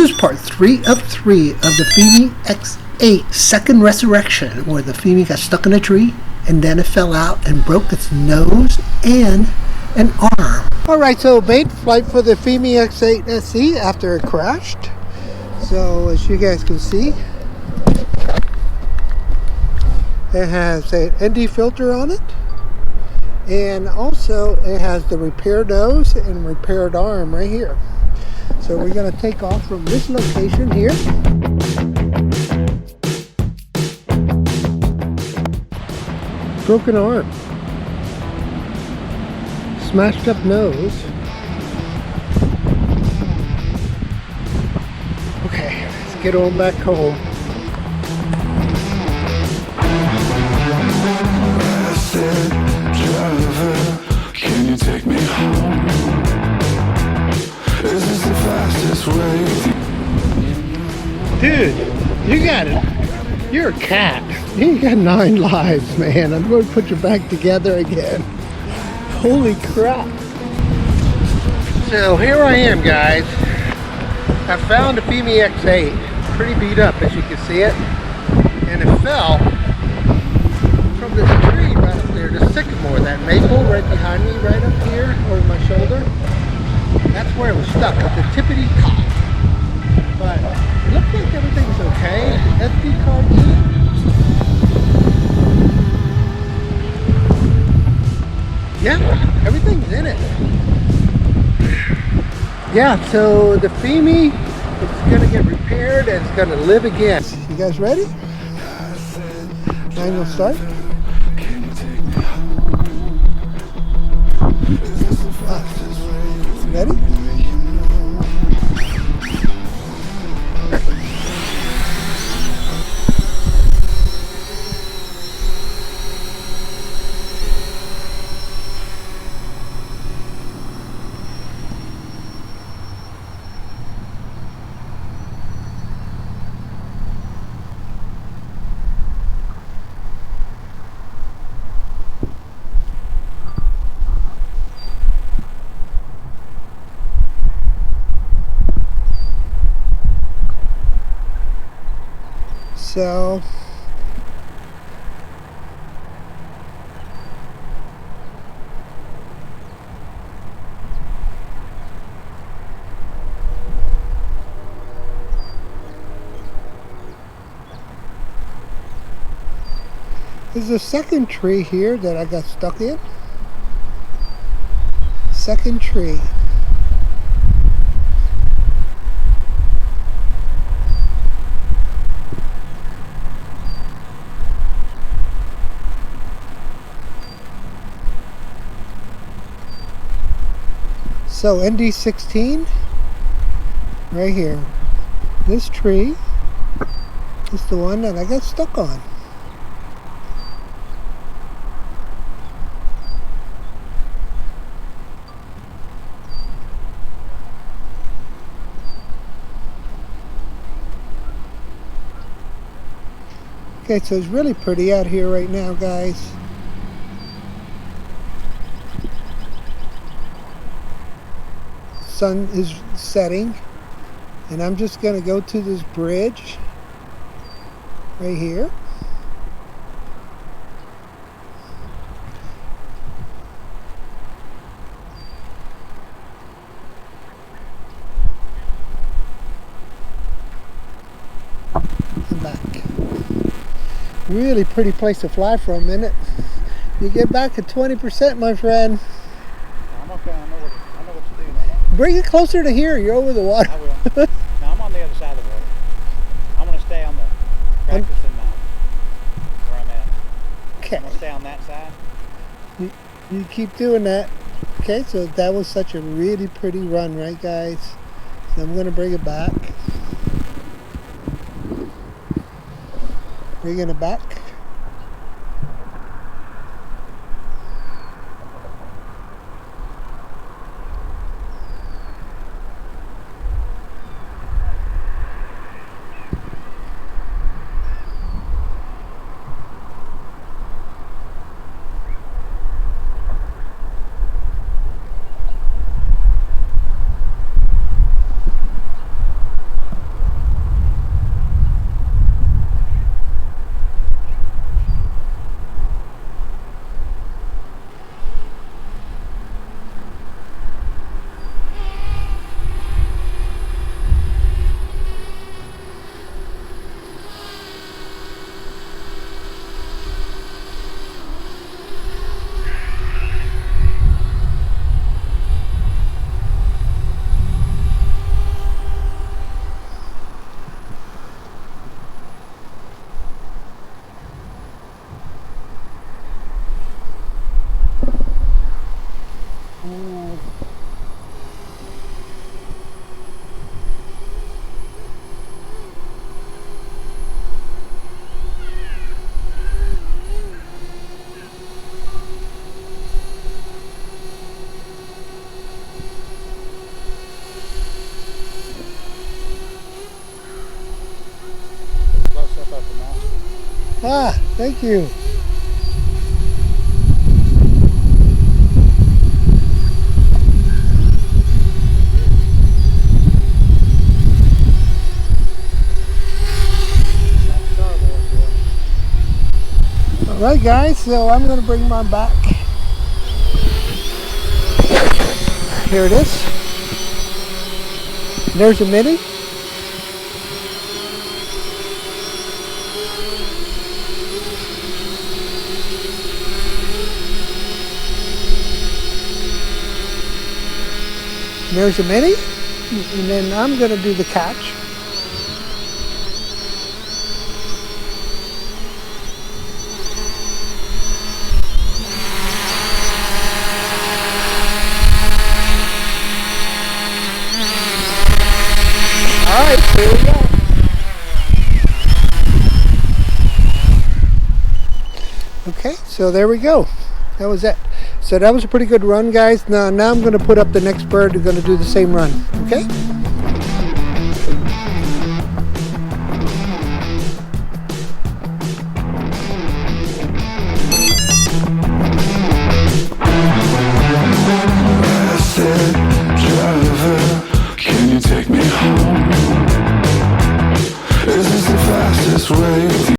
is part 3 of 3 of the Fimi X8 second resurrection, where the Fimi got stuck in a tree and then it fell out and broke its nose and an arm. Alright, so made flight for the Fimi X8 SE after it crashed. So as you guys can see, it has an ND filter on it, and also it has the repaired nose and repaired arm right here. So we're going to take off from this location here. Broken arm. Smashed up nose. Okay, let's get on back home. I said, driver, can you take me home? Is this the fastest way? Dude, you got it. You're a cat. You got 9 lives, man. I'm going to put you back together again. Holy crap. So here I am, guys. I found the Fimi X8. Pretty beat up, as you can see it. And it fell from this tree right up there, the sycamore, that maple right behind me, right up here, over my shoulder. That's where it was stuck, at the tippity top. But it looks like everything's okay. SD card in. Yeah, everything's in it. Yeah, so the Fimi is gonna get repaired and it's gonna live again. You guys ready? Manual start. Ready? So there's a second tree here that I got stuck in. Second tree. So ND16 right here. This tree is the one that I got stuck on. Okay, so it's really pretty out here right now, guys. Sun is setting, and I'm just going to go to this bridge right here. I'm back. Really pretty place to fly for a minute. You get back at 20%, my friend. I'm okay. I know what you're doing. Bring it closer to here. You're over the water. I will. Now I'm on the other side of the water. I'm going to stay on the practicing where I'm at. Okay. I'm going to stay on that side. You keep doing that. Okay, so that was such a really pretty run, right, guys? So I'm going to bring it back. Bringing it back. Ah, thank you. Alright guys, so I'm going to bring mine back. Here it is. There's a mini. There's a mini. And then I'm going to do the catch. Alright, here we go. Okay, so there we go. That was it. So that was a pretty good run, guys. Now I'm going to put up the next bird. We're going to do the same run. Okay?